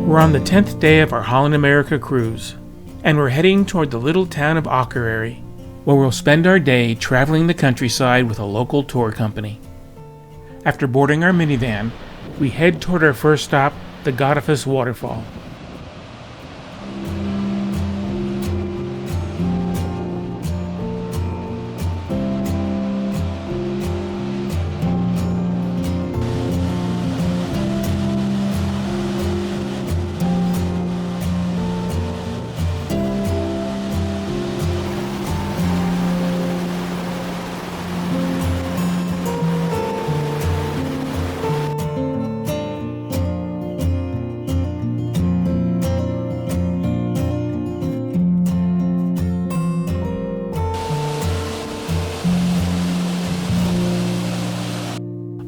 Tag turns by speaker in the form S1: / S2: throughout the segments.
S1: We're on the 10th day of our Holland America cruise, and we're heading toward the little town of Akureyri, where we'll spend our day traveling the countryside with a local tour company. After boarding our minivan, we head toward our first stop, the Godafoss Waterfall.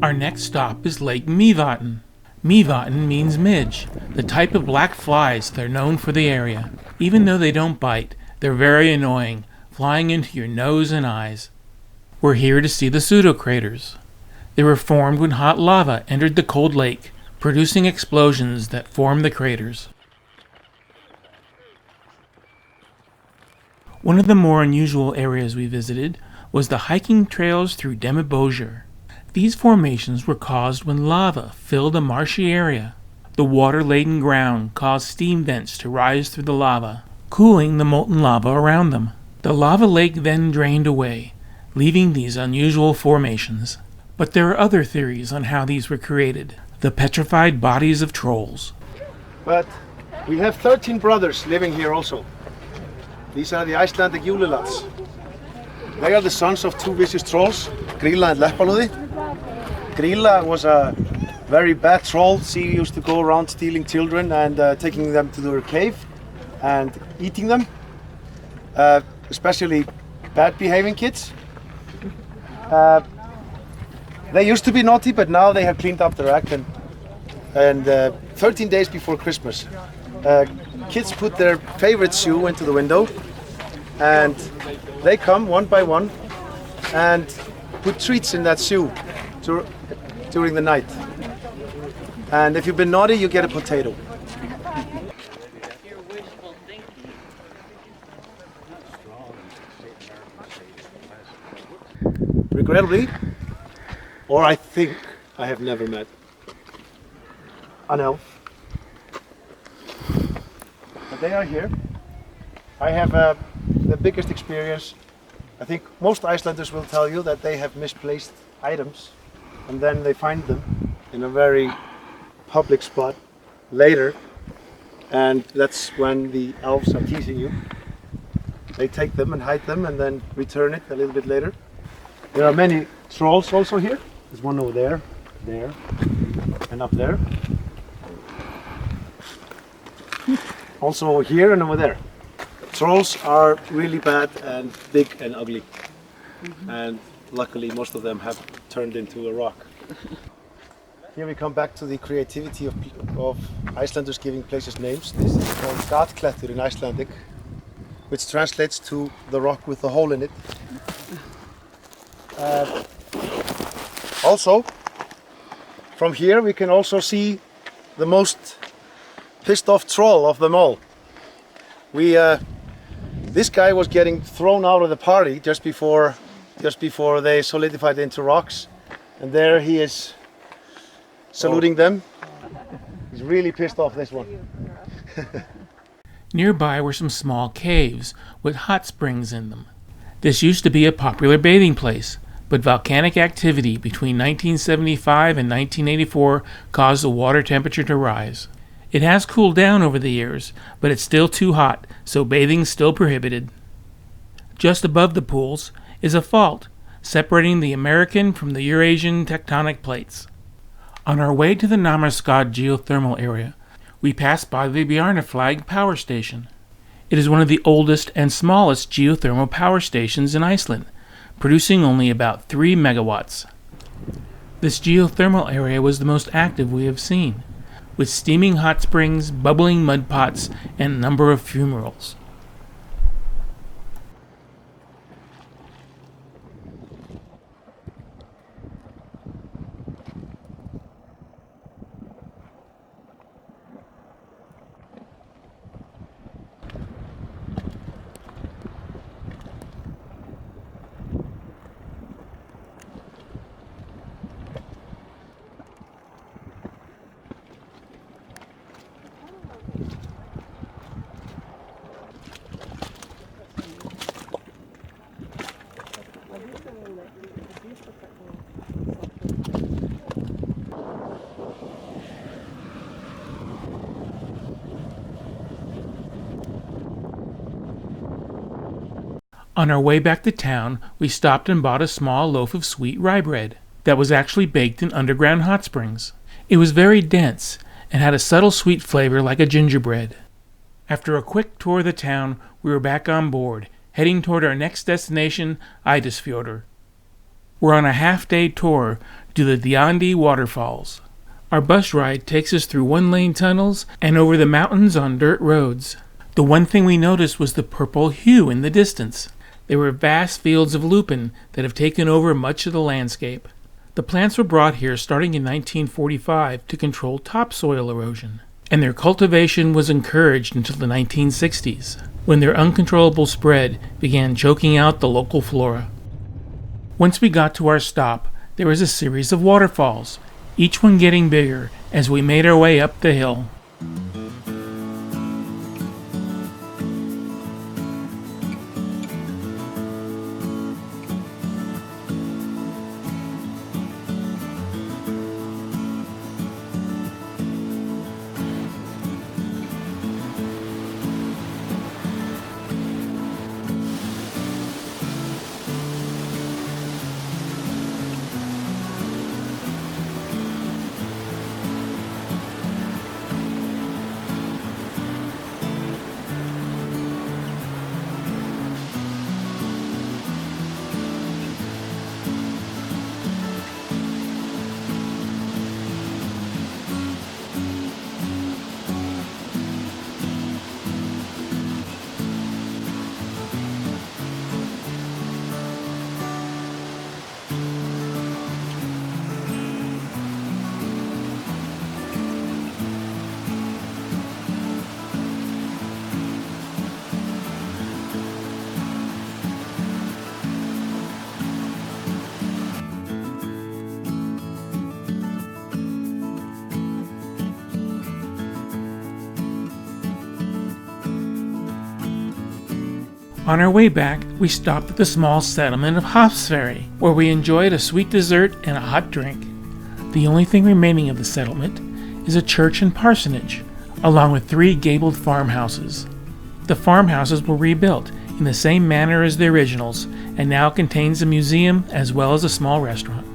S1: Our next stop is Lake Mývatn. Mývatn means midge, the type of black flies that are known for the area. Even though they don't bite, they're very annoying, flying into your nose and eyes. We're here to see the pseudocraters. They were formed when hot lava entered the cold lake, producing explosions that formed the craters. One of the more unusual areas we visited was the hiking trails through Demiboger. These formations were caused when lava filled a marshy area. The water-laden ground caused steam vents to rise through the lava, cooling the molten lava around them. The lava lake then drained away, leaving these unusual formations. But there are other theories on how these were created. The petrified bodies of trolls.
S2: But we have 13 brothers living here also. These are the Icelandic Júlalads. They are the sons of two vicious trolls, Grýla and Leppalúði. Grýla was a very bad troll. She used to go around stealing children and taking them to their cave and eating them, especially bad behaving kids. They used to be naughty, but now they have cleaned up their act, and 13 days before Christmas, kids put their favorite shoe into the window, and they come one by one and put treats in that shoe during the night. And if you've been naughty, you get a potato. Regrettably, or I think I have never met an elf. But they are here. I have the biggest experience. I think most Icelanders will tell you that they have misplaced items and then they find them in a very public spot later, and that's when the elves are teasing you. They take them and hide them and then return it a little bit later. There are many trolls also here. There's one over there, there, and up there. Also over here and over there. Trolls are really bad and big and ugly. And luckily most of them have turned into a rock. Here we come back to the creativity of Icelanders giving places names. This is called Gatklettur in Icelandic, which translates to the rock with the hole in it. Also, from here we can also see the most pissed off troll of them all. This guy was getting thrown out of the party just before they solidified into rocks, and there he is saluting them. He's really pissed off, this one.
S1: Nearby were some small caves with hot springs in them. This used to be a popular bathing place, but volcanic activity between 1975 and 1984 caused the water temperature to rise. It has cooled down over the years, but it's still too hot, so bathing's still prohibited. Just above the pools is a fault, separating the American from the Eurasian tectonic plates. On our way to the Nammerskad geothermal area, we passed by the Bjarnarflag power station. It is one of the oldest and smallest geothermal power stations in Iceland, producing only about 3 megawatts. This geothermal area was the most active we have seen, with steaming hot springs, bubbling mud pots, and a number of fumaroles. On our way back to town, we stopped and bought a small loaf of sweet rye bread that was actually baked in underground hot springs. It was very dense and had a subtle sweet flavor like a gingerbread. After a quick tour of the town, we were back on board, heading toward our next destination, Iceland. We're on a half-day tour to the Diandi Waterfalls. Our bus ride takes us through one-lane tunnels and over the mountains on dirt roads. The one thing we noticed was the purple hue in the distance. There were vast fields of lupin that have taken over much of the landscape. The plants were brought here starting in 1945 to control topsoil erosion, and their cultivation was encouraged until the 1960s, when their uncontrollable spread began choking out the local flora. Once we got to our stop, there was a series of waterfalls, each one getting bigger as we made our way up the hill. On our way back, we stopped at the small settlement of Hofsferry, where we enjoyed a sweet dessert and a hot drink. The only thing remaining of the settlement is a church and parsonage, along with 3 gabled farmhouses. The farmhouses were rebuilt in the same manner as the originals, and now contains a museum as well as a small restaurant.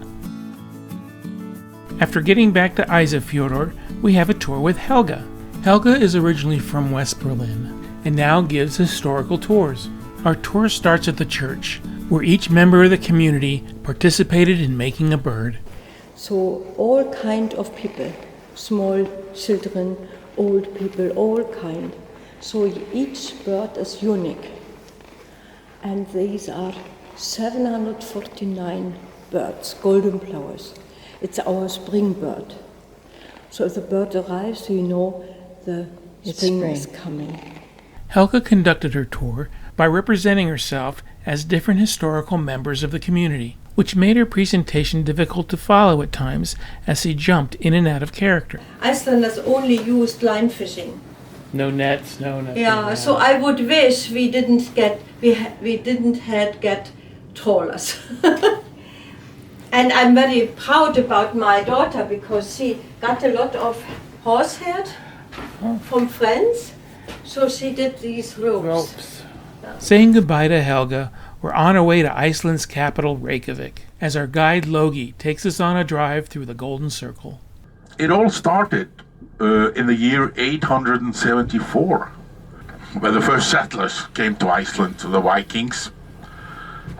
S1: After getting back to Iceland, we have a tour with Helga. Helga is originally from West Berlin, and now gives historical tours. Our tour starts at the church, where each member of the community participated in making a bird.
S3: So all kind of people, small children, old people, all kind. So each bird is unique. And these are 749 birds, golden flowers. It's our spring bird. So if the bird arrives, you know the spring is coming.
S1: Helga conducted her tour by representing herself as different historical members of the community, which made her presentation difficult to follow at times as she jumped in and out of character.
S3: Icelanders only used line fishing.
S1: No nets, no nothing.
S3: Yeah, so I would wish we didn't get trawlers. And I'm very proud about my daughter because she got a lot of horsehair from friends, so she did these ropes.
S1: Saying goodbye to Helga, we're on our way to Iceland's capital, Reykjavik, as our guide Logi takes us on a drive through the Golden Circle.
S4: It all started in the year 874, when the first settlers came to Iceland, the Vikings.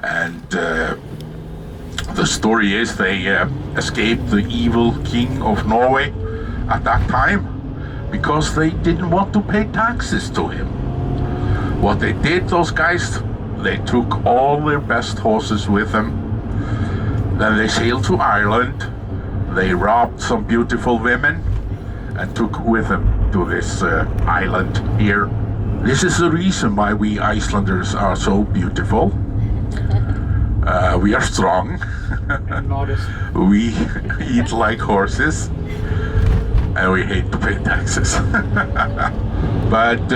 S4: And the story is they escaped the evil king of Norway at that time because they didn't want to pay taxes to him. What they did, those guys, they took all their best horses with them. Then they sailed to Ireland. They robbed some beautiful women and took with them to this island here. This is the reason why we Icelanders are so beautiful. We are strong. We eat like horses. And we hate to pay taxes. But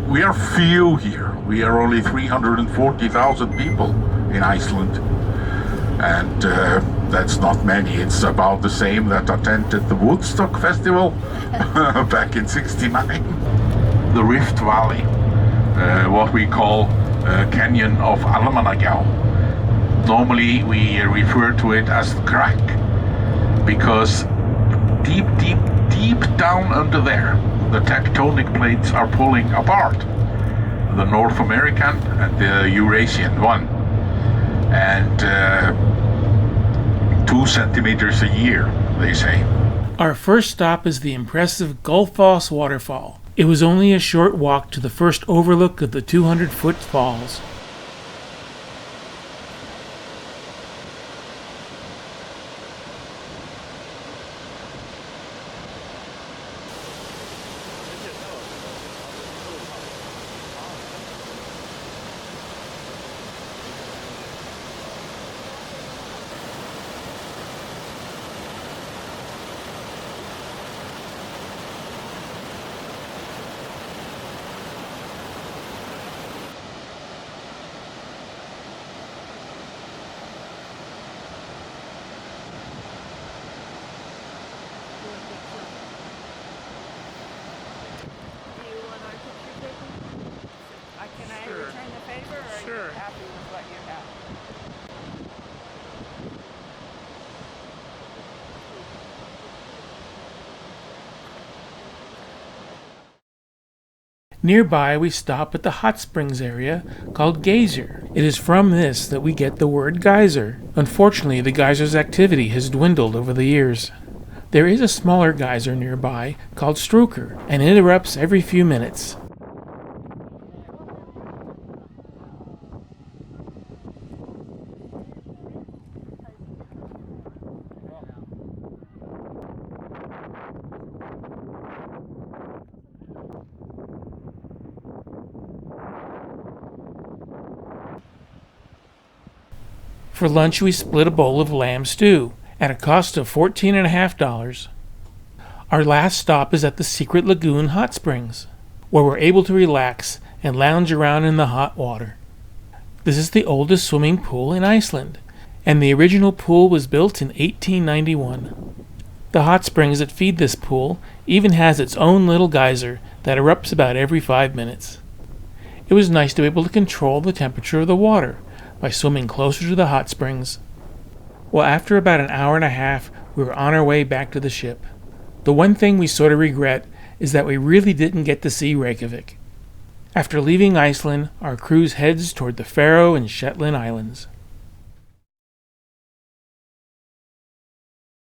S4: we are few here. We are only 340,000 people in Iceland. and that's not many. It's about the same that attended the Woodstock Festival back in '69. The Rift Valley, what we call Canyon of Alamanagao. Normally we refer to it as the crack, because deep, deep, deep down under there, the tectonic plates are pulling apart. The North American and the Eurasian one. And 2 centimeters a year, they say.
S1: Our first stop is the impressive Gulf Falls waterfall. It was only a short walk to the first overlook of the 200-foot falls.
S5: Can I return the favor, or are you happy with what you have?
S1: Nearby, we stop at the hot springs area called Geyser. It is from this that we get the word geyser. Unfortunately, the geyser's activity has dwindled over the years. There is a smaller geyser nearby called Struker, and it erupts every few minutes. For lunch, we split a bowl of lamb stew at a cost of $14.50. Our last stop is at the Secret Lagoon Hot Springs, where we're able to relax and lounge around in the hot water. This is the oldest swimming pool in Iceland, and the original pool was built in 1891. The hot springs that feed this pool even has its own little geyser that erupts about every 5 minutes. It was nice to be able to control the temperature of the water by swimming closer to the hot springs. Well, after about an hour and a half, we were on our way back to the ship. The one thing we sort of regret is that we really didn't get to see Reykjavik. After leaving Iceland, our cruise heads toward the Faroe and Shetland Islands.